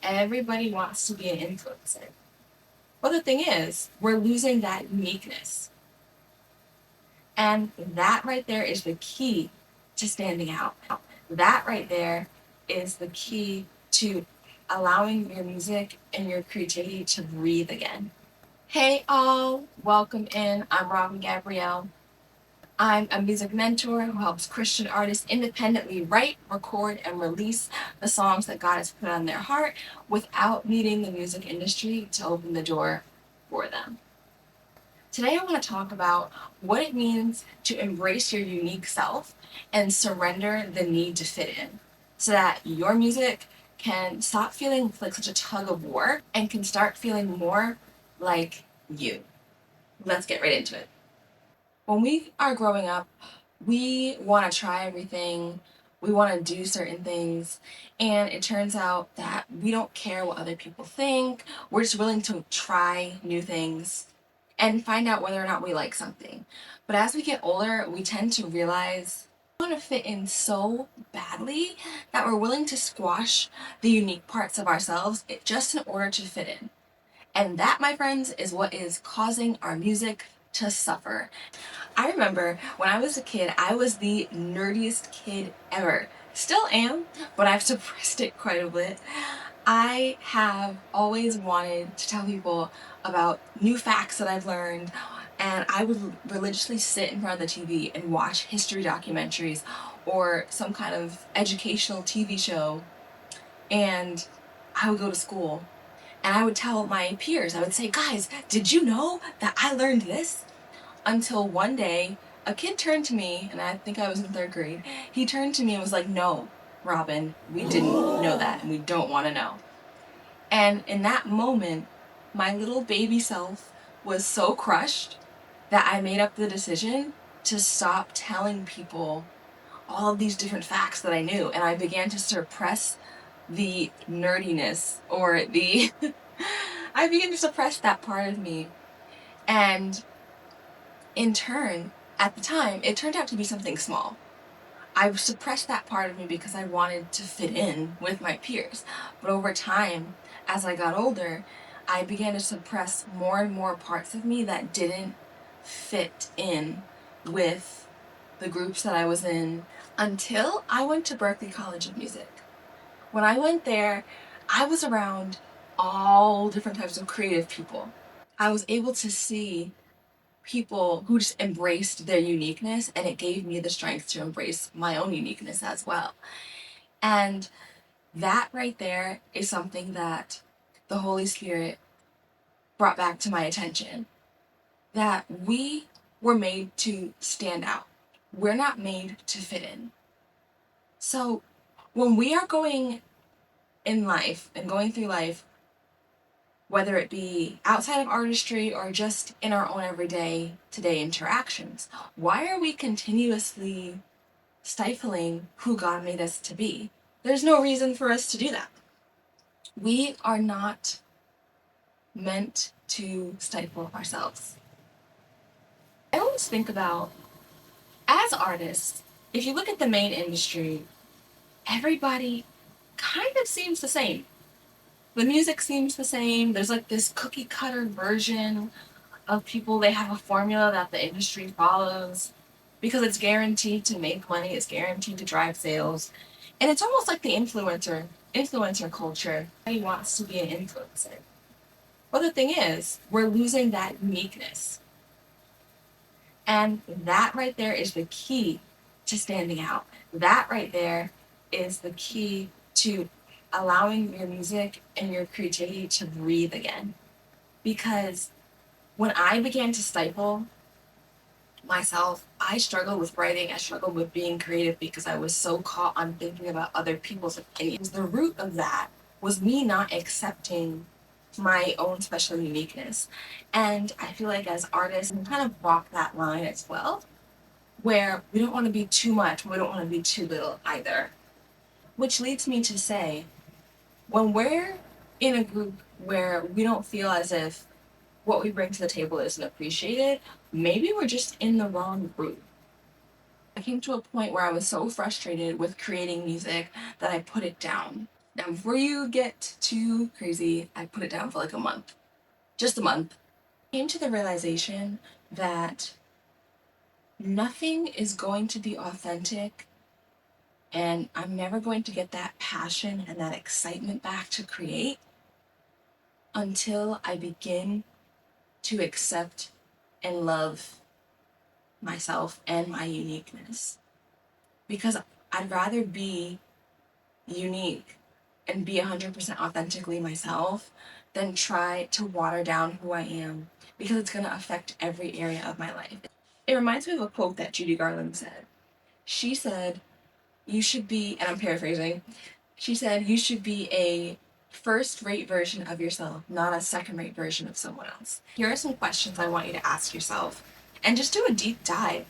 Everybody wants to be an influencer. But the thing is, we're losing that uniqueness. And that right there is the key to standing out. That right there is the key to allowing your music and your creativity to breathe again. Hey all, welcome in. I'm Robin Gabrielle. I'm a music mentor who helps Christian artists independently write, record, and release the songs that God has put on their heart without needing the music industry to open the door for them. Today I want to talk about what it means to embrace your unique self and surrender the need to fit in so that your music can stop feeling like such a tug of war and can start feeling more like you. Let's get right into it. When we are growing up, we want to try everything, we want to do certain things, and it turns out that we don't care what other people think. We're just willing to try new things and find out whether or not we like something. But as we get older, we tend to realize we want to fit in so badly that we're willing to squash the unique parts of ourselves just in order to fit in. And that, my friends, is what is causing our music to suffer. I remember when I was a kid, I was the nerdiest kid ever. Still am, but I've suppressed it quite a bit. I have always wanted to tell people about new facts that I've learned, and I would religiously sit in front of the TV and watch history documentaries or some kind of educational TV show, and I would go to school and I would tell my peers, I would say, guys, did you know that I learned this? Until one day, a kid turned to me, and I think I was in third grade. He turned to me and was like, no, Robin, we didn't know that, and we don't want to know. And in that moment, my little baby self was so crushed that I made up the decision to stop telling people all of these different facts that I knew, and I began to suppress the nerdiness or the I began to suppress that part of me. And in turn, at the time, it turned out to be something small. I suppressed that part of me because I wanted to fit in with my peers. But over time, as I got older, I began to suppress more and more parts of me that didn't fit in with the groups that I was in until I went to Berklee College of Music. When I went there, I was around all different types of creative people. I was able to see people who just embraced their uniqueness, and it gave me the strength to embrace my own uniqueness as well. And that right there is something that the Holy Spirit brought back to my attention, that we were made to stand out. We're not made to fit in. So when we are going in life and going through life, whether it be outside of artistry or just in our own everyday today interactions, why are we continuously stifling who God made us to be? There's no reason for us to do that. We are not meant to stifle ourselves. I always think about, as artists, if you look at the main industry, everybody kind of seems the same. The music seems the same. There's like this cookie cutter version of people. They have a formula that the industry follows because it's guaranteed to make money, it's guaranteed to drive sales. And it's almost like the influencer culture. Everybody wants to be an influencer. But the thing is, we're losing that uniqueness. And that right there is the key to standing out. That right there is the key to allowing your music and your creativity to breathe again. Because when I began to stifle myself, I struggled with writing, I struggled with being creative because I was so caught on thinking about other people's opinions. The root of that was me not accepting my own special uniqueness. And I feel like as artists, we kind of walk that line as well, where we don't want to be too much, we don't want to be too little either. Which leads me to say, when we're in a group where we don't feel as if what we bring to the table isn't appreciated, maybe we're just in the wrong group. I came to a point where I was so frustrated with creating music that I put it down. Now, before you get too crazy, I put it down for like a month. Just a month. I came to the realization that nothing is going to be authentic, and I'm never going to get that passion and that excitement back to create until I begin to accept and love myself and my uniqueness. Because I'd rather be unique and be 100% authentically myself than try to water down who I am, because it's going to affect every area of my life. It reminds me of a quote that Judy Garland said. She said, you should be, and I'm paraphrasing, she said, you should be a first-rate version of yourself, not a second-rate version of someone else. Here are some questions I want you to ask yourself, and just do a deep dive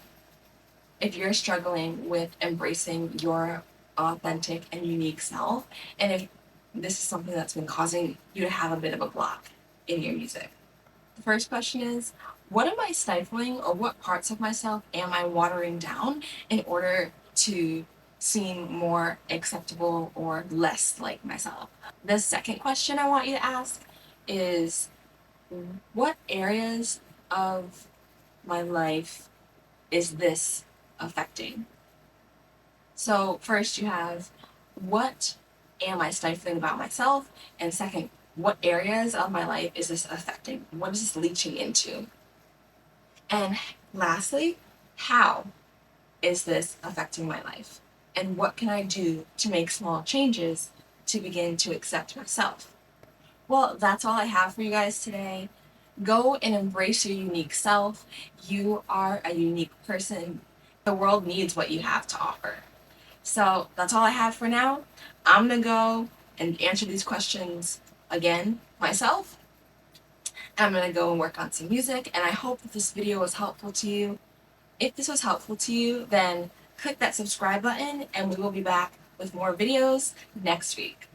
if you're struggling with embracing your authentic and unique self, and if this is something that's been causing you to have a bit of a block in your music. The first question is, what am I stifling, or what parts of myself am I watering down in order to seem more acceptable or less like myself? The second question I want you to ask is, what areas of my life is this affecting? So first you have, what am I stifling about myself? And second, what areas of my life is this affecting? What is this leaching into? And lastly, how is this affecting my life? And what can I do to make small changes to begin to accept myself? Well, that's all I have for you guys today. Go and embrace your unique self. You are a unique person. The world needs what you have to offer. So that's all I have for now. I'm gonna go and answer these questions again myself. I'm gonna go and work on some music, and I hope that this video was helpful to you. If this was helpful to you, then click that subscribe button, and we will be back with more videos next week.